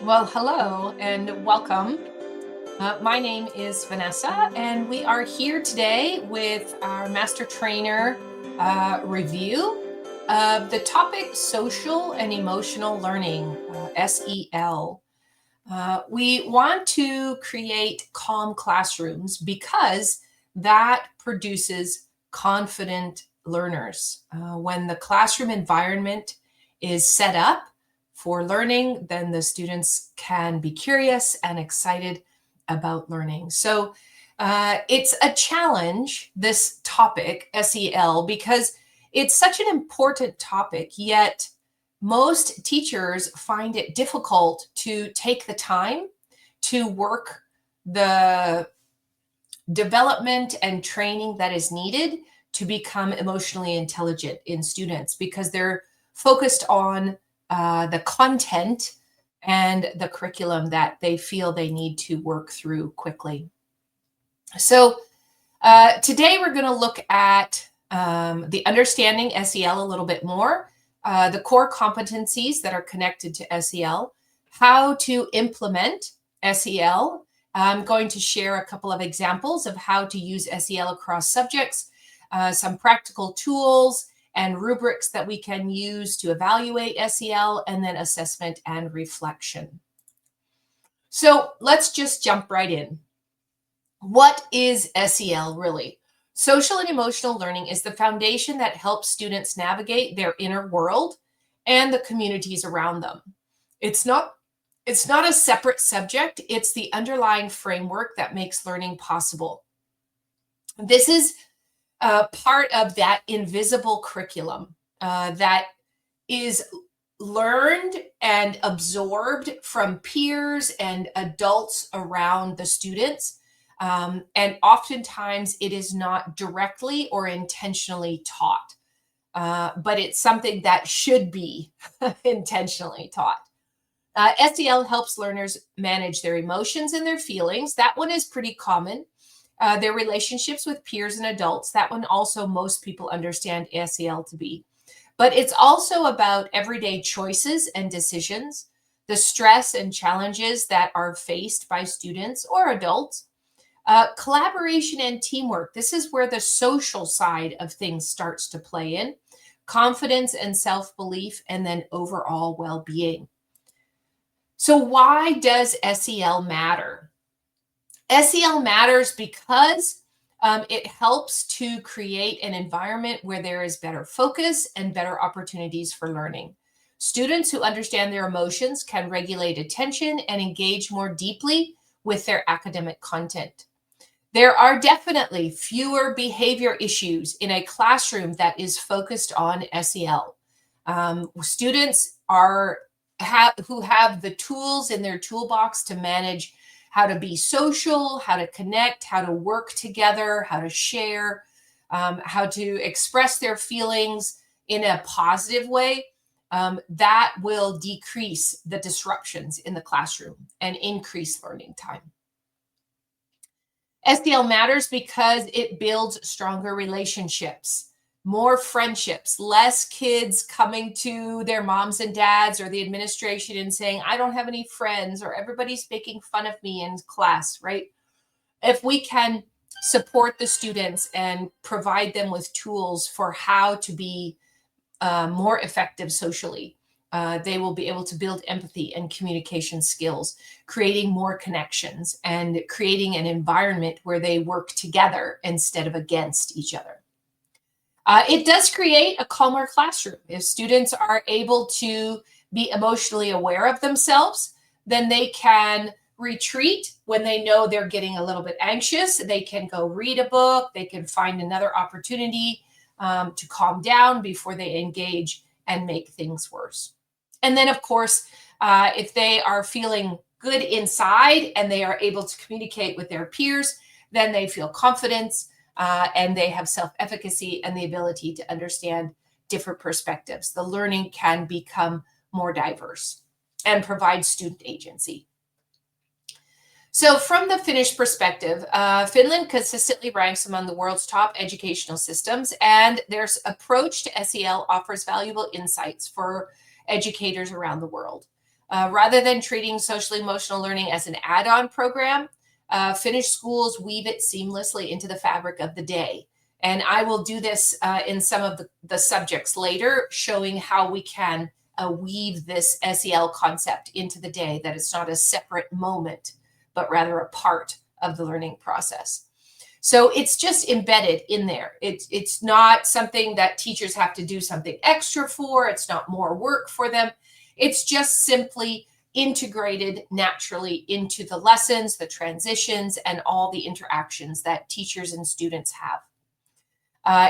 Well, hello and welcome. My name is Vanessa, and we are here today with our Master Trainer review of the topic Social and Emotional Learning, SEL. We want to create calm classrooms because that produces confident learners. When the classroom environment is set up for learning, then the students can be curious and excited about learning. So it's a challenge, this topic, SEL, because it's such an important topic, yet most teachers find it difficult to take the time to work the development and training that is needed to become emotionally intelligent in students because they're focused on the content and the curriculum that they feel they need to work through quickly. So today we're going to look at the understanding SEL a little bit more, the core competencies that are connected to SEL, how to implement SEL. I'm going to share a couple of examples of how to use SEL across subjects, some practical tools and rubrics that we can use to evaluate SEL, and then assessment and reflection. So let's just jump right in. What is SEL really? Social and emotional learning is the foundation that helps students navigate their inner world and the communities around them. It's not a separate subject, it's the underlying framework that makes learning possible. This is part of that invisible curriculum that is learned and absorbed from peers and adults around the students. And oftentimes it is not directly or intentionally taught, but it's something that should be intentionally taught. SEL helps learners manage their emotions and their feelings. That one is pretty common. Their relationships with peers and adults. That one also most people understand SEL to be. But it's also about everyday choices and decisions, the stress and challenges that are faced by students or adults. Collaboration and teamwork. This is where the social side of things starts to play in. Confidence and self-belief, and then overall well-being. So why does SEL matter? SEL matters because it helps to create an environment where there is better focus and better opportunities for learning. Students who understand their emotions can regulate attention and engage more deeply with their academic content. There are definitely fewer behavior issues in a classroom that is focused on SEL. Students who have the tools in their toolbox to manage how to be social, how to connect, how to work together, how to share, how to express their feelings in a positive way, that will decrease the disruptions in the classroom and increase learning time. SEL matters because it builds stronger relationships, more friendships, less kids coming to their moms and dads or the administration and saying, I don't have any friends, or everybody's making fun of me in class, right? If we can support the students and provide them with tools for how to be more effective socially, they will be able to build empathy and communication skills, creating more connections and creating an environment where they work together instead of against each other. It does create a calmer classroom. If students are able to be emotionally aware of themselves, then they can retreat when they know they're getting a little bit anxious. They can go read a book. They can find another opportunity to calm down before they engage and make things worse. And then, of course, if they are feeling good inside and they are able to communicate with their peers, then they feel confidence and they have self-efficacy and the ability to understand different perspectives. The learning can become more diverse and provide student agency. So from the Finnish perspective, Finland consistently ranks among the world's top educational systems, and their approach to SEL offers valuable insights for educators around the world. Rather than treating social emotional learning as an add-on program, Finnish schools weave it seamlessly into the fabric of the day. And I will do this in some of the subjects later, showing how we can weave this SEL concept into the day, that it's not a separate moment, but rather a part of the learning process. So it's just embedded in there. It's not something that teachers have to do something extra for. It's not more work for them. It's just simply integrated naturally into the lessons, the transitions, and all the interactions that teachers and students have.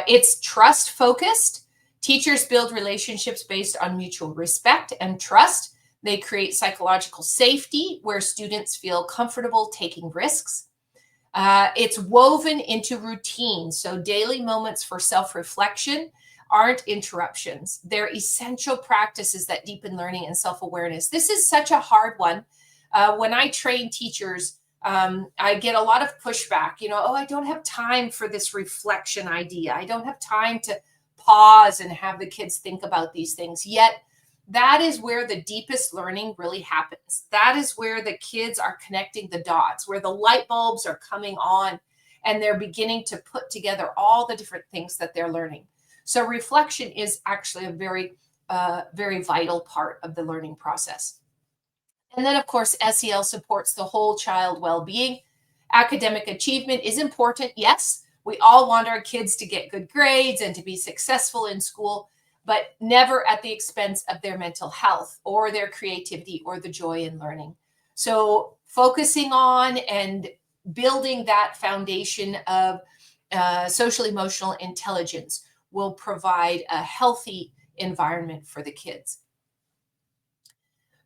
It's trust focused. Teachers build relationships based on mutual respect and trust. They create psychological safety where students feel comfortable taking risks. It's woven into routines. So daily moments for self-reflection aren't interruptions. They're essential practices that deepen learning and self-awareness. This is such a hard one. When I train teachers, I get a lot of pushback, oh, I don't have time for this reflection idea. I don't have time to pause and have the kids think about these things. Yet that is where the deepest learning really happens. That is where the kids are connecting the dots, where the light bulbs are coming on and they're beginning to put together all the different things that they're learning. So reflection is actually a very, very vital part of the learning process. And then, of course, SEL supports the whole child well-being. Academic achievement is important. Yes, we all want our kids to get good grades and to be successful in school, but never at the expense of their mental health or their creativity or the joy in learning. So focusing on and building that foundation of social emotional intelligence will provide a healthy environment for the kids.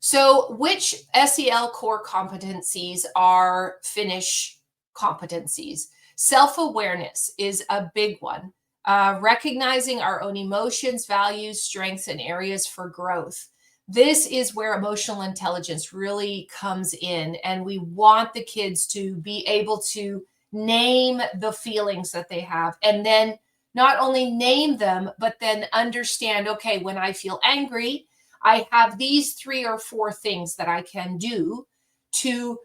So which SEL core competencies are Finnish competencies? Self-awareness is a big one. Recognizing our own emotions, values, strengths, and areas for growth. This is where emotional intelligence really comes in, and we want the kids to be able to name the feelings that they have, and then not only name them, but then understand, okay, when I feel angry, I have these 3 or 4 things that I can do to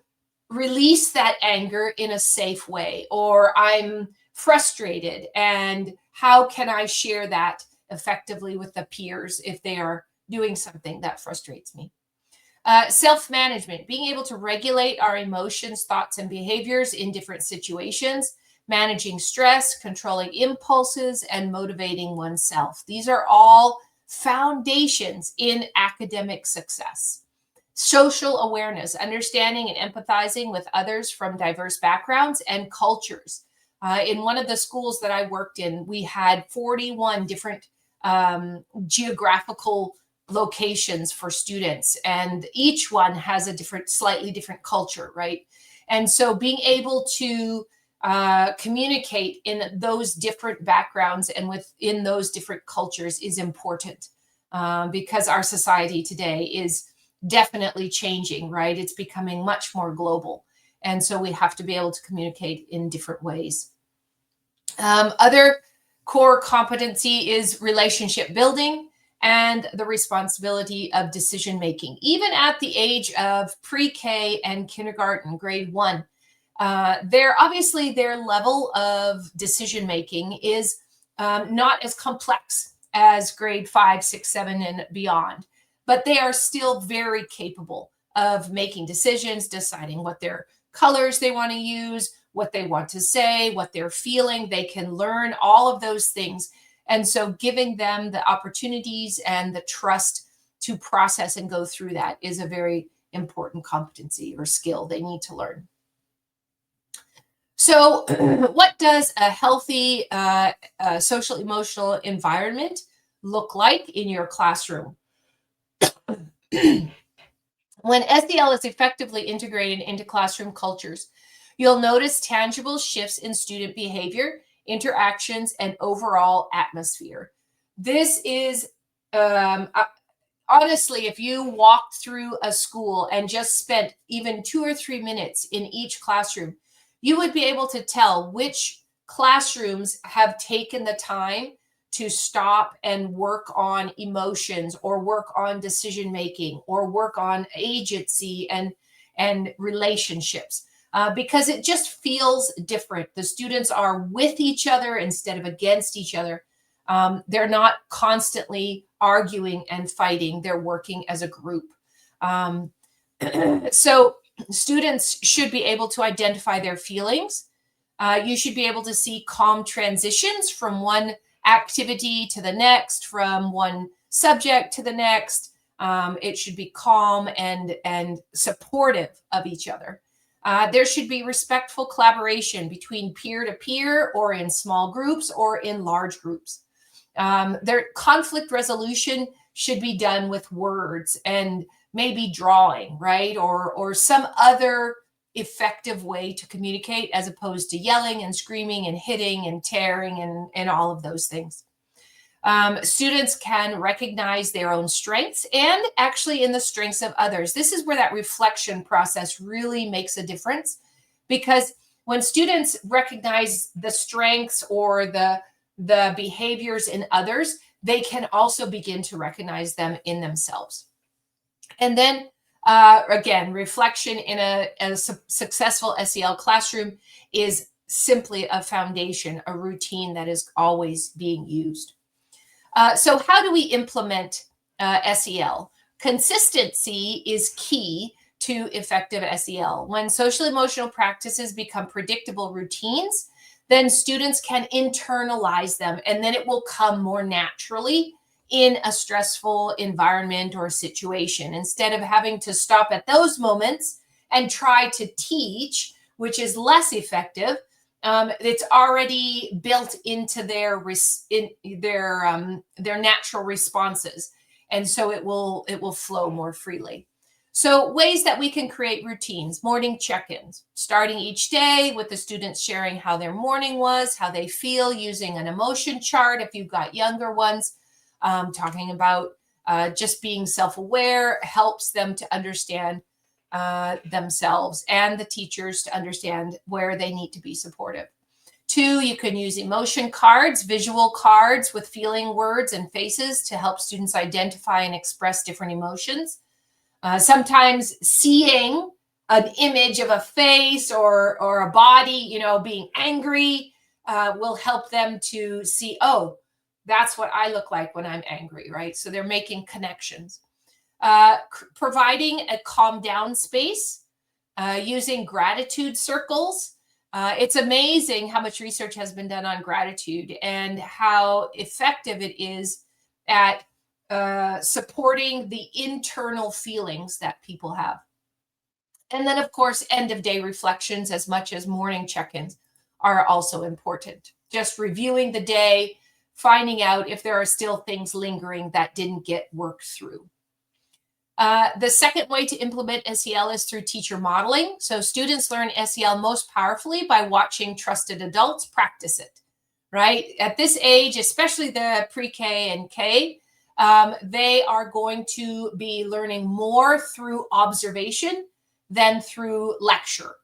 release that anger in a safe way, or I'm frustrated, and how can I share that effectively with the peers if they are doing something that frustrates me. Self-management, being able to regulate our emotions, thoughts, and behaviors in different situations, managing stress, controlling impulses, and motivating oneself. These are all foundations in academic success. Social awareness, understanding and empathizing with others from diverse backgrounds and cultures. In one of the schools that I worked in, we had 41 different geographical locations for students, and each one has a slightly different culture, right? And so being able to communicate in those different backgrounds and within those different cultures is important because our society today is definitely changing, right? It's becoming much more global. And so we have to be able to communicate in different ways. Other core competency is relationship building and the responsibility of decision making. Even at the age of pre-K and kindergarten, grade 1, their level of decision making is not as complex as grade 5, 6, 7, and beyond, but they are still very capable of making decisions, deciding what their colors they want to use, what they want to say, what they're feeling. They can learn all of those things. And so giving them the opportunities and the trust to process and go through that is a very important competency or skill they need to learn. So what does a healthy social emotional environment look like in your classroom? When SEL is effectively integrated into classroom cultures, you'll notice tangible shifts in student behavior, interactions, and overall atmosphere. This is, honestly, if you walked through a school and just spent even 2 or 3 minutes in each classroom, you would be able to tell which classrooms have taken the time to stop and work on emotions or work on decision making or work on agency and relationships, because it just feels different. The students are with each other instead of against each other. They're not constantly arguing and fighting. They're working as a group. So students should be able to identify their feelings. You should be able to see calm transitions from one activity to the next, from one subject to the next. It should be calm and supportive of each other. There should be respectful collaboration between peer-to-peer or in small groups or in large groups. Their conflict resolution should be done with words and maybe drawing, right? Or some other effective way to communicate, as opposed to yelling and screaming and hitting and tearing and all of those things. Students can recognize their own strengths and actually in the strengths of others. This is where that reflection process really makes a difference, because when students recognize the strengths or the behaviors in others, they can also begin to recognize them in themselves. And then again, reflection in a successful SEL classroom is simply a foundation, a routine that is always being used. So how do we implement SEL? Consistency is key to effective SEL. When social emotional practices become predictable routines, then students can internalize them, and then it will come more naturally in a stressful environment or situation, instead of having to stop at those moments and try to teach, which is less effective. It's already built into their natural responses, and so it will flow more freely. So ways that we can create routines: morning check-ins, starting each day with the students sharing how their morning was, how they feel, using an emotion chart if you've got younger ones. Talking about just being self-aware helps them to understand themselves and the teachers to understand where they need to be supportive. 2, you can use emotion cards, visual cards with feeling words and faces to help students identify and express different emotions. Sometimes seeing an image of a face or a body, being angry will help them to see, oh, that's what I look like when I'm angry, right? So they're making connections. Providing a calm down space, using gratitude circles. It's amazing how much research has been done on gratitude and how effective it is at supporting the internal feelings that people have. And then, of course, end of day reflections, as much as morning check-ins, are also important. Just reviewing the day, finding out if there are still things lingering that didn't get worked through. The second way to implement SEL is through teacher modeling. So students learn SEL most powerfully by watching trusted adults practice it, right? At this age, especially the pre-K and K, they are going to be learning more through observation than through lecture.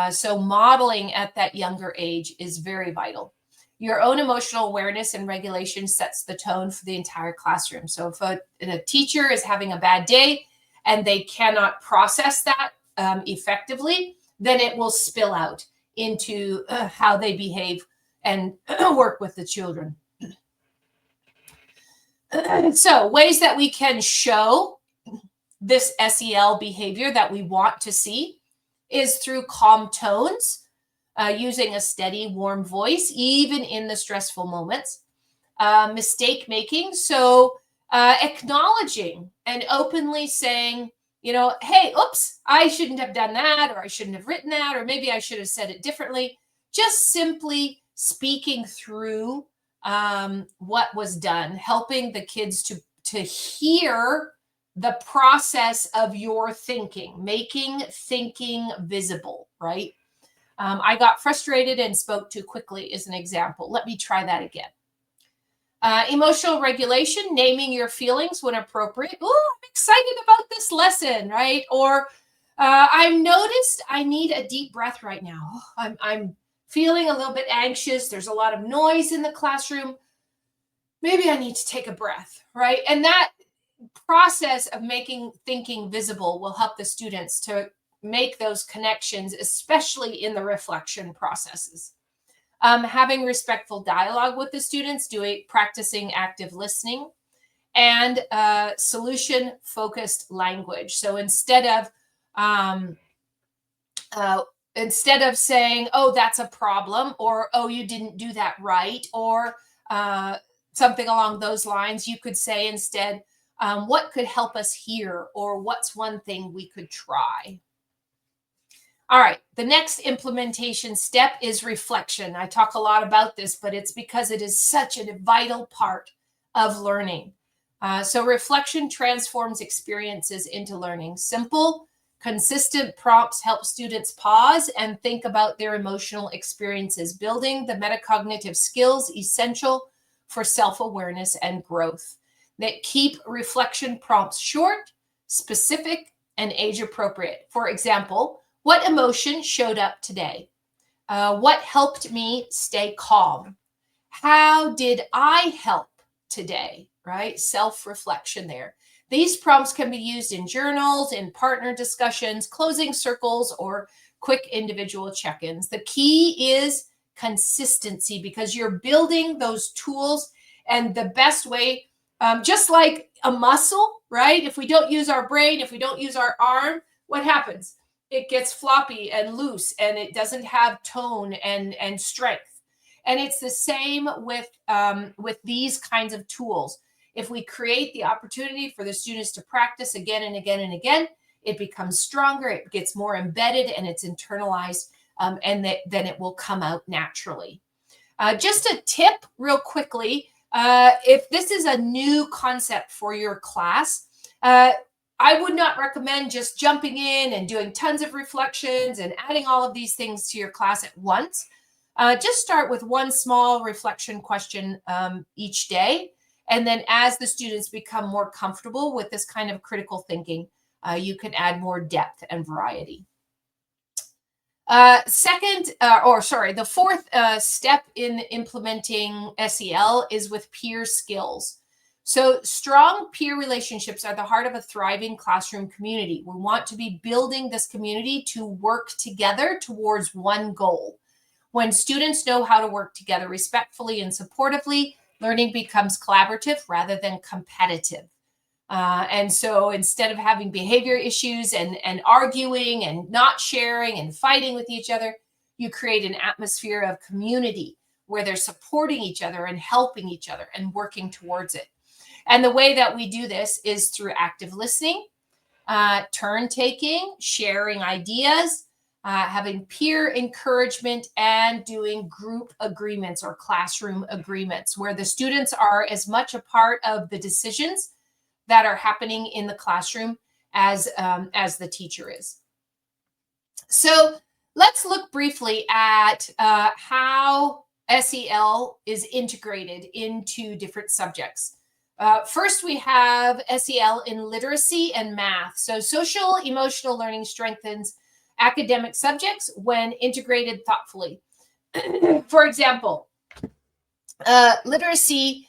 So modeling at that younger age is very vital. Your own emotional awareness and regulation sets the tone for the entire classroom. So if a teacher is having a bad day and they cannot process that effectively, then it will spill out into how they behave and work with the children. So ways that we can show this SEL behavior that we want to see is through calm tones, using a steady, warm voice, even in the stressful moments. Mistake making, so acknowledging and openly saying, hey, oops, I shouldn't have done that, or I shouldn't have written that, or maybe I should have said it differently. Just simply speaking through what was done, helping the kids to hear the process of your thinking, making thinking visible, right? I got frustrated and spoke too quickly is an example. Let me try that again. Emotional regulation, naming your feelings when appropriate. Oh, I'm excited about this lesson, right? Or I've noticed I need a deep breath right now. I'm feeling a little bit anxious. There's a lot of noise in the classroom. maybe I need to take a breath, right? And that process of making thinking visible will help the students to make those connections, especially in the reflection processes. Having respectful dialogue with the students, practicing active listening, and solution focused language. So um, instead of saying, oh, that's a problem, or oh, you didn't do that right, or something along those lines, you could say instead, what could help us here, or what's one thing we could try. All right, the next implementation step is reflection. I talk a lot about this, but it's because it is such a vital part of learning. So reflection transforms experiences into learning. Simple, consistent prompts help students pause and think about their emotional experiences, building the metacognitive skills essential for self-awareness and growth. That keep reflection prompts short, specific, and age appropriate. For example, what emotion showed up today? What helped me stay calm? How did I help today? Right? Self-reflection there. These prompts can be used in journals, in partner discussions, closing circles, or quick individual check-ins. The key is consistency, because you're building those tools, and the best way, just like a muscle, right? If we don't use our brain, if we don't use our arm, what happens? It gets floppy and loose, and it doesn't have tone and strength. And it's the same with these kinds of tools. If we create the opportunity for the students to practice again and again and again, it becomes stronger, it gets more embedded, and it's internalized, and then it will come out naturally. Just a tip real quickly, if this is a new concept for your class, I would not recommend just jumping in and doing tons of reflections and adding all of these things to your class at once. Just start with one small reflection question each day. And then as the students become more comfortable with this kind of critical thinking, you can add more depth and variety. The fourth step in implementing SEL is with peer skills. So strong peer relationships are the heart of a thriving classroom community. We want to be building this community to work together towards one goal. When students know how to work together respectfully and supportively, learning becomes collaborative rather than competitive. And so instead of having behavior issues and arguing and not sharing and fighting with each other, you create an atmosphere of community where they're supporting each other and helping each other and working towards it. And the way that we do this is through active listening, turn taking, sharing ideas, having peer encouragement, and doing group agreements or classroom agreements, where the students are as much a part of the decisions that are happening in the classroom as the teacher is. So let's look briefly at how SEL is integrated into different subjects. First, we have SEL in literacy and math. So social emotional learning strengthens academic subjects when integrated thoughtfully. For example, literacy,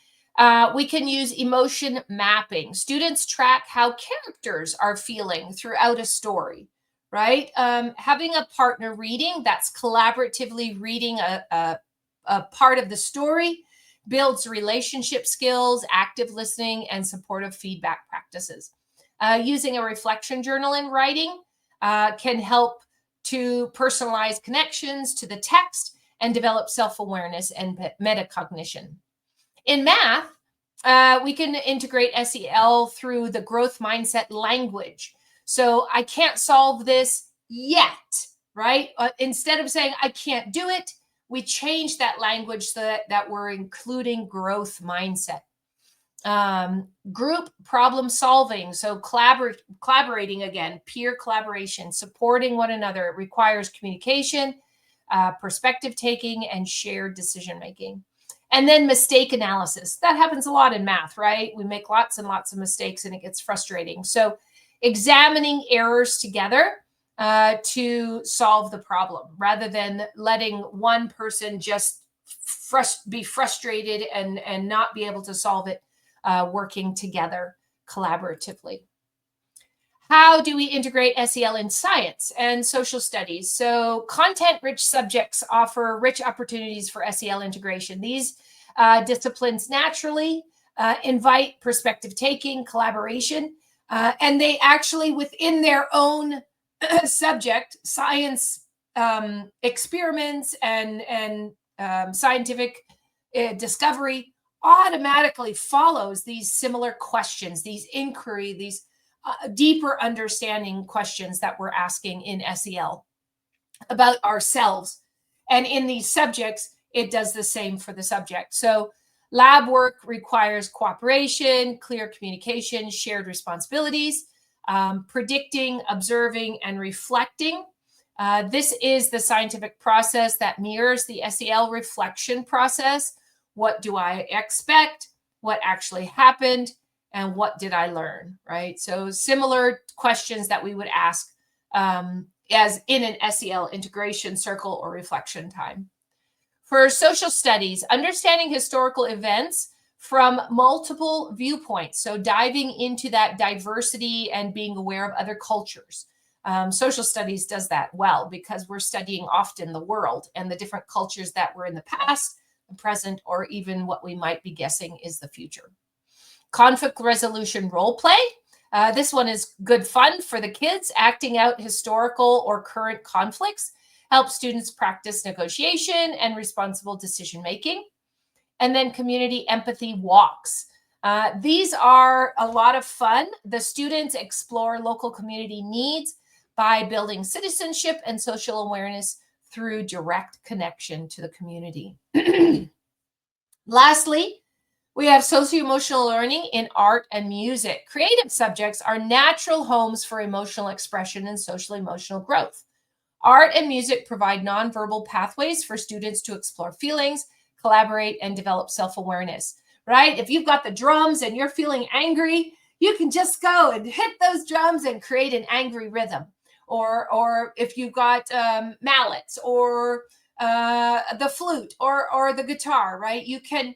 we can use emotion mapping. Students track how characters are feeling throughout a story, right? Having a partner reading, that's collaboratively reading a part of the story, builds relationship skills, active listening, and supportive feedback practices. Using a reflection journal in writing can help to personalize connections to the text and develop self-awareness and metacognition. In math, we can integrate SEL through the growth mindset language. So I can't solve this yet, right? Instead of saying I can't do it, we change that language so that we're including growth mindset. Group problem solving, so collaborating again, peer collaboration, supporting one another. It requires communication, perspective taking, and shared decision making. And then mistake analysis. That happens a lot in math, right? We make lots and lots of mistakes and it gets frustrating. So examining errors together to solve the problem rather than letting one person just be frustrated and not be able to solve it working together collaboratively. How do we integrate SEL in science and social studies? So content-rich subjects offer rich opportunities for SEL integration. These disciplines naturally invite perspective taking, collaboration, and they actually, within their own subject, science experiments and scientific discovery automatically follows these similar questions, these inquiry, these deeper understanding questions that we're asking in SEL about ourselves. And in these subjects, it does the same for the subject. So lab work requires cooperation, clear communication, shared responsibilities, predicting, observing, and reflecting. This is the scientific process that mirrors the SEL reflection process. What do I expect? What actually happened? And what did I learn, right? So similar questions that we would ask as in an SEL integration circle or reflection time. For social studies, understanding historical events from multiple viewpoints. So diving into that diversity and being aware of other cultures. Social studies does that well because we're studying often the world and the different cultures that were in the past, the present, or even what we might be guessing is the future. Conflict resolution role play. This one is good fun for the kids. Acting out historical or current conflicts helps students practice negotiation and responsible decision making. And then community empathy walks. These are a lot of fun. The students explore local community needs by building citizenship and social awareness through direct connection to the community. Lastly, we have socio-emotional learning in art and music. Creative subjects are natural homes for emotional expression and social emotional growth. Art and music provide nonverbal pathways for students to explore feelings, collaborate, and develop self-awareness, right? If you've got the drums and you're feeling angry, you can just go and hit those drums and create an angry rhythm. Or if you've got mallets or the flute or the guitar, right? You can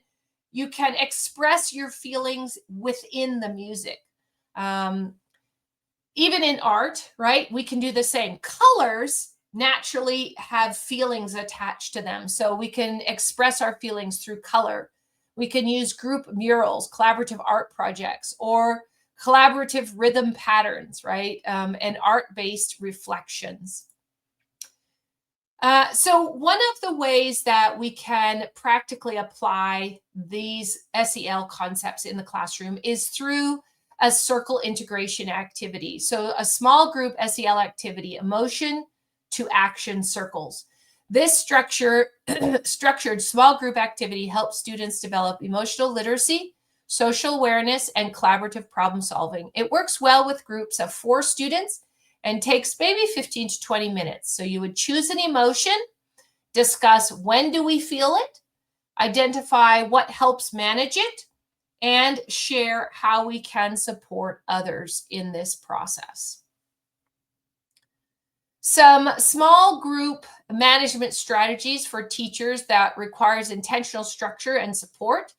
express your feelings within the music. Even in art, right? We can do the same. Colors naturally have feelings attached to them. So we can express our feelings through color. We can use group murals, collaborative art projects, or collaborative rhythm patterns, right? And art-based reflections. So one of the ways that we can practically apply these SEL concepts in the classroom is through a circle integration activity. So a small group SEL activity, emotion to action circles. This structured small group activity helps students develop emotional literacy, social awareness, and collaborative problem solving. It works well with groups of 4 students and takes maybe 15 to 20 minutes. So you would choose an emotion, discuss when do we feel it, identify what helps manage it, and share how we can support others in this process. Some small group management strategies for teachers that requires intentional structure and support.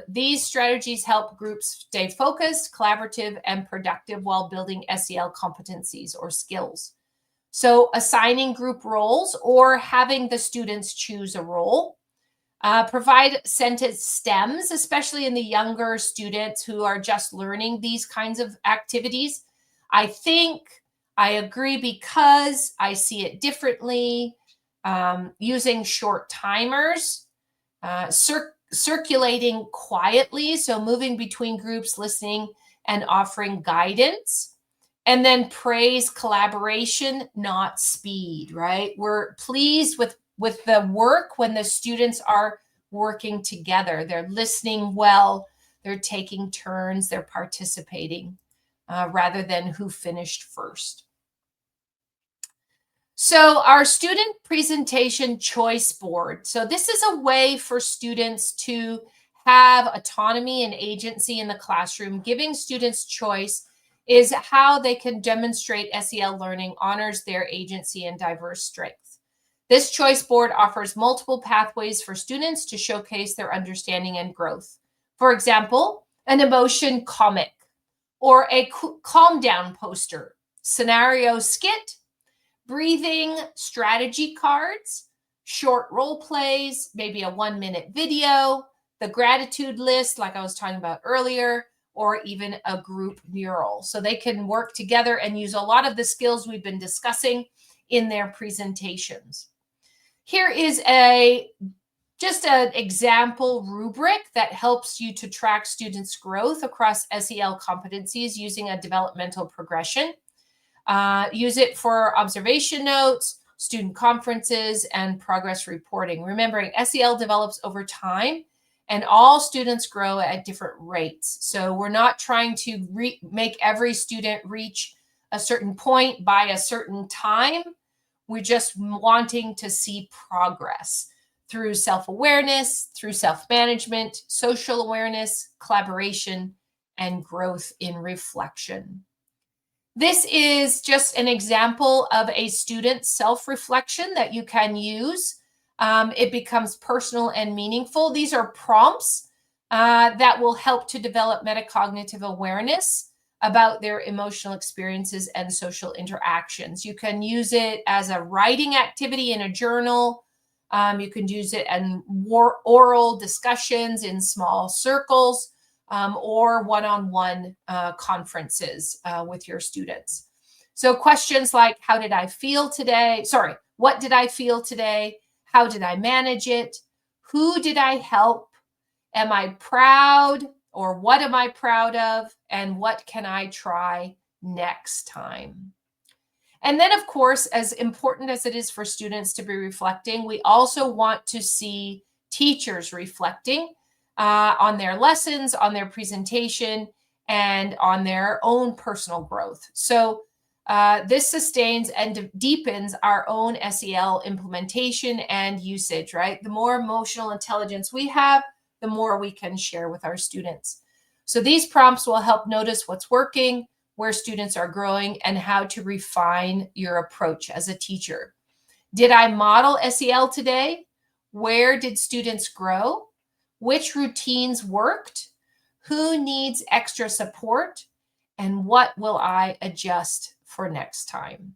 These strategies help groups stay focused, collaborative, and productive while building SEL competencies or skills. So assigning group roles or having the students choose a role. Provide sentence stems, especially in the younger students who are just learning these kinds of activities. I think, I agree because, I see it differently. Using short timers, circulating quietly, so moving between groups, listening and offering guidance. And then praise collaboration, not speed, right? We're pleased with the work when the students are working together. They're listening well, they're taking turns, they're participating, rather than who finished first. So our student presentation choice board. So this is a way for students to have autonomy and agency in the classroom. Giving students choice is how they can demonstrate SEL learning honors their agency and diverse strengths. This choice board offers multiple pathways for students to showcase their understanding and growth. For example, an emotion comic or a calm down poster, scenario skit, breathing strategy cards, short role plays, maybe a 1-minute video, the gratitude list, like I was talking about earlier, or even a group mural. So they can work together and use a lot of the skills we've been discussing in their presentations. Here is just an example rubric that helps you to track students' growth across SEL competencies using a developmental progression. Use it for observation notes, student conferences, and progress reporting. Remembering SEL develops over time and all students grow at different rates. So we're not trying to make every student reach a certain point by a certain time. We're just wanting to see progress through self-awareness, through self-management, social awareness, collaboration, and growth in reflection. This is just an example of a student's self-reflection that you can use. It becomes personal and meaningful. These are prompts that will help to develop metacognitive awareness about their emotional experiences and social interactions. You can use it as a writing activity in a journal. You can use it in oral discussions in small circles. Or one-on-one conferences with your students. So questions like, how did I feel today? Sorry, what did I feel today? How did I manage it? Who did I help? Am I proud? Or what am I proud of? And what can I try next time? And then, of course, as important as it is for students to be reflecting, we also want to see teachers reflecting on their lessons, on their presentation, and on their own personal growth. So this sustains and deepens our own SEL implementation and usage, right? The more emotional intelligence we have, the more we can share with our students. So these prompts will help notice what's working, where students are growing, and how to refine your approach as a teacher. Did I model SEL today? Where did students grow? Which routines worked? Who needs extra support? And what will I adjust for next time?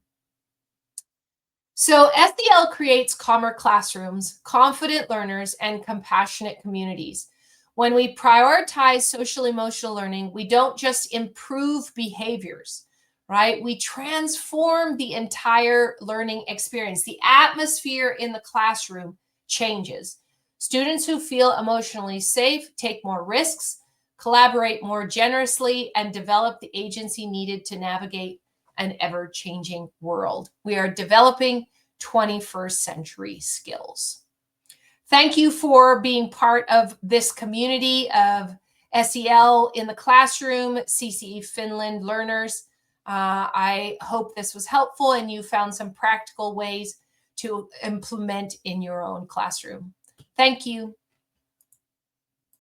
So SEL creates calmer classrooms, confident learners, and compassionate communities. When we prioritize social emotional learning, we don't just improve behaviors, right? We transform the entire learning experience. The atmosphere in the classroom changes. Students who feel emotionally safe take more risks, collaborate more generously, and develop the agency needed to navigate an ever-changing world. We are developing 21st century skills. Thank you for being part of this community of SEL in the classroom, CCEFinland learners. I hope this was helpful and you found some practical ways to implement in your own classroom. Thank you.